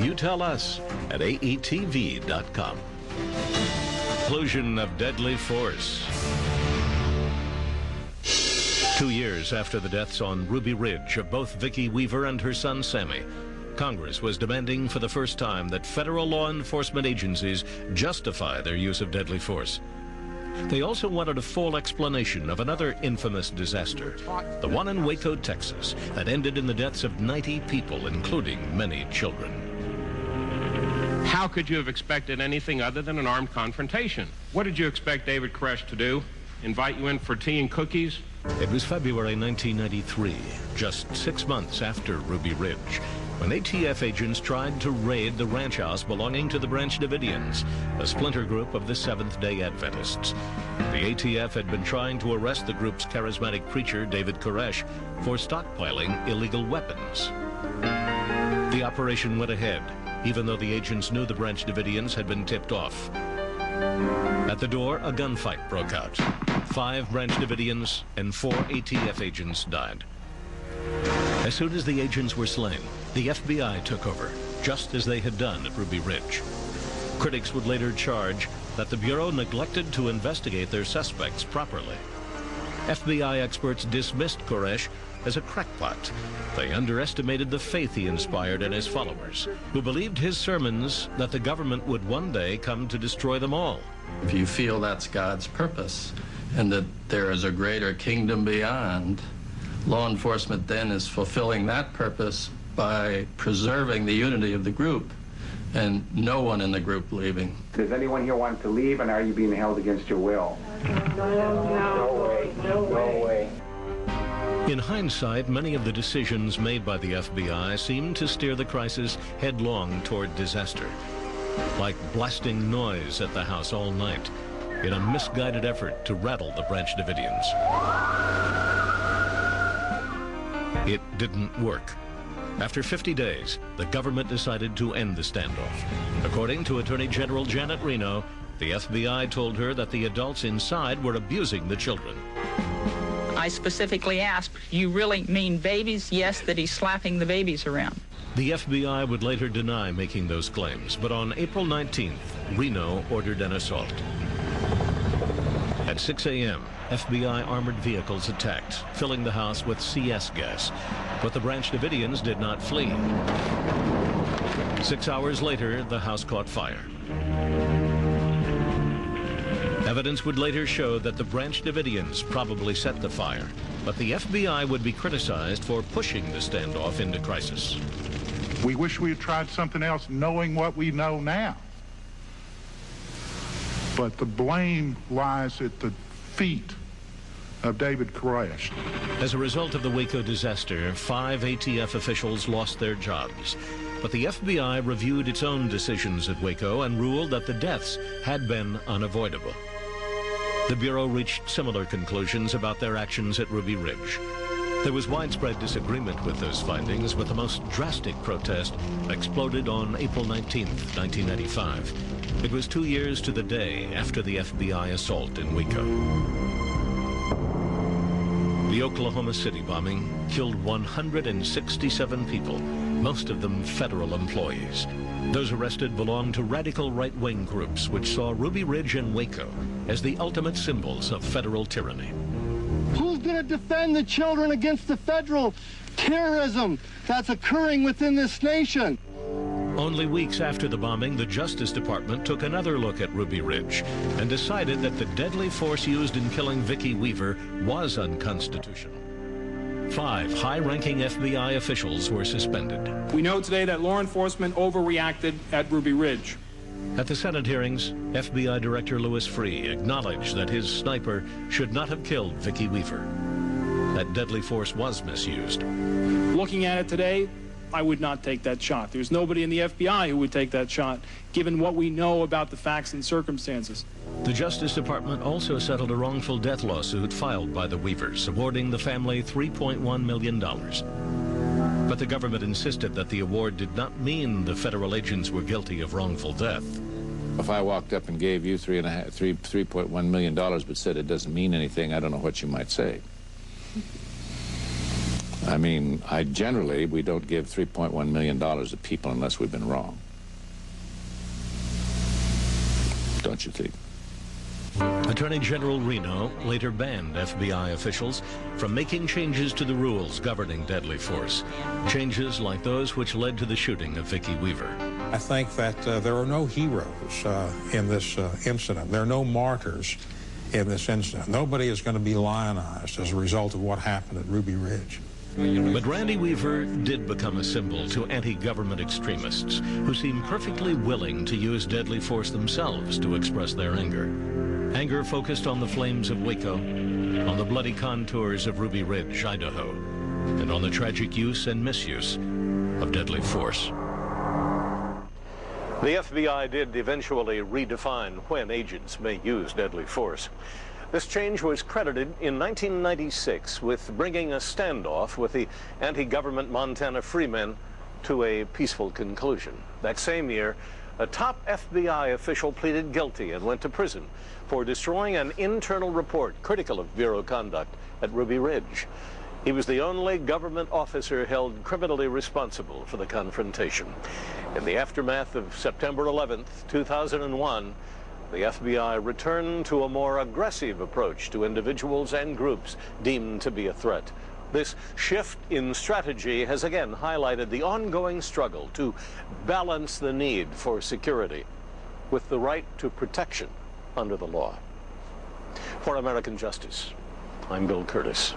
You tell us at aetv.com. Explosion of deadly force. 2 years after the deaths on Ruby Ridge of both Vicki Weaver and her son Sammy, Congress was demanding for the first time that federal law enforcement agencies justify their use of deadly force. They also wanted a full explanation of another infamous disaster, the one in Waco, Texas, that ended in the deaths of 90 people, including many children. How could you have expected anything other than an armed confrontation? What did you expect David Koresh to do? Invite you in for tea and cookies? It was February 1993, just 6 months after Ruby Ridge, when ATF agents tried to raid the ranch house belonging to the Branch Davidians, a splinter group of the Seventh-day Adventists. The ATF had been trying to arrest the group's charismatic preacher, David Koresh, for stockpiling illegal weapons. The operation went ahead, even though the agents knew the Branch Davidians had been tipped off. At the door, a gunfight broke out. 5 Branch Davidians and 4 ATF agents died. As soon as the agents were slain, the FBI took over, just as they had done at Ruby Ridge. Critics would later charge that the Bureau neglected to investigate their suspects properly. FBI experts dismissed Koresh as a crackpot. They underestimated the faith he inspired in his followers, who believed his sermons that the government would one day come to destroy them all. If you feel that's God's purpose and that there is a greater kingdom beyond, law enforcement then is fulfilling that purpose by preserving the unity of the group and no one in the group leaving. Does anyone here want to leave, and are you being held against your will? No way. In hindsight, many of the decisions made by the FBI seemed to steer the crisis headlong toward disaster, like blasting noise at the house all night in a misguided effort to rattle the Branch Davidians. It didn't work. After 50 days, the government decided to end the standoff. According to Attorney General Janet Reno, the FBI told her that the adults inside were abusing the children. I specifically asked, you really mean babies? Yes, that he's slapping the babies around. The FBI would later deny making those claims, but on April 19th, Reno ordered an assault. At 6 a.m., FBI armored vehicles attacked, filling the house with CS gas. But the Branch Davidians did not flee. 6 hours later, the house caught fire. Evidence would later show that the Branch Davidians probably set the fire, but the FBI would be criticized for pushing the standoff into crisis. We wish we had tried something else, knowing what we know now. But the blame lies at the feet of David Koresh. As a result of the Waco disaster, 5 ATF officials lost their jobs. But the FBI reviewed its own decisions at Waco and ruled that the deaths had been unavoidable. The Bureau reached similar conclusions about their actions at Ruby Ridge. There was widespread disagreement with those findings, but the most drastic protest exploded on April 19, 1995. It was 2 years to the day after the FBI assault in Waco. The Oklahoma City bombing killed 167 people, most of them federal employees. Those arrested belonged to radical right-wing groups which saw Ruby Ridge and Waco as the ultimate symbols of federal tyranny. Who's going to defend the children against the federal terrorism that's occurring within this nation? Only weeks after the bombing, the Justice Department took another look at Ruby Ridge and decided that the deadly force used in killing Vicki Weaver was unconstitutional. 5 high-ranking FBI officials were suspended. We know today that law enforcement overreacted at Ruby Ridge. At the Senate hearings, FBI Director Louis Freeh acknowledged that his sniper should not have killed Vicki Weaver. That deadly force was misused. Looking at it today, I would not take that shot. There's nobody in the FBI who would take that shot, given what we know about the facts and circumstances. The Justice Department also settled a wrongful death lawsuit filed by the Weavers, awarding the family $3.1 million. But the government insisted that the award did not mean the federal agents were guilty of wrongful death. If I walked up and gave you $3.1 million but said it doesn't mean anything, I don't know what you might say. I mean, generally, we don't give $3.1 million to people unless we've been wrong. Don't you think? Attorney General Reno later banned FBI officials from making changes to the rules governing deadly force. Changes like those which led to the shooting of Vicki Weaver. I think that there are no heroes in this incident. There are no martyrs in this incident. Nobody is going to be lionized as a result of what happened at Ruby Ridge. But Randy Weaver did become a symbol to anti-government extremists who seem perfectly willing to use deadly force themselves to express their anger. Anger focused on the flames of Waco, on the bloody contours of Ruby Ridge, Idaho, and on the tragic use and misuse of deadly force. The FBI did eventually redefine when agents may use deadly force. This change was credited in 1996 with bringing a standoff with the anti-government Montana Freemen to a peaceful conclusion. That same year, a top FBI official pleaded guilty and went to prison for destroying an internal report critical of Bureau conduct at Ruby Ridge. He was the only government officer held criminally responsible for the confrontation. In the aftermath of September 11th, 2001, the FBI returned to a more aggressive approach to individuals and groups deemed to be a threat. This shift in strategy has again highlighted the ongoing struggle to balance the need for security with the right to protection under the law. For American Justice, I'm Bill Curtis.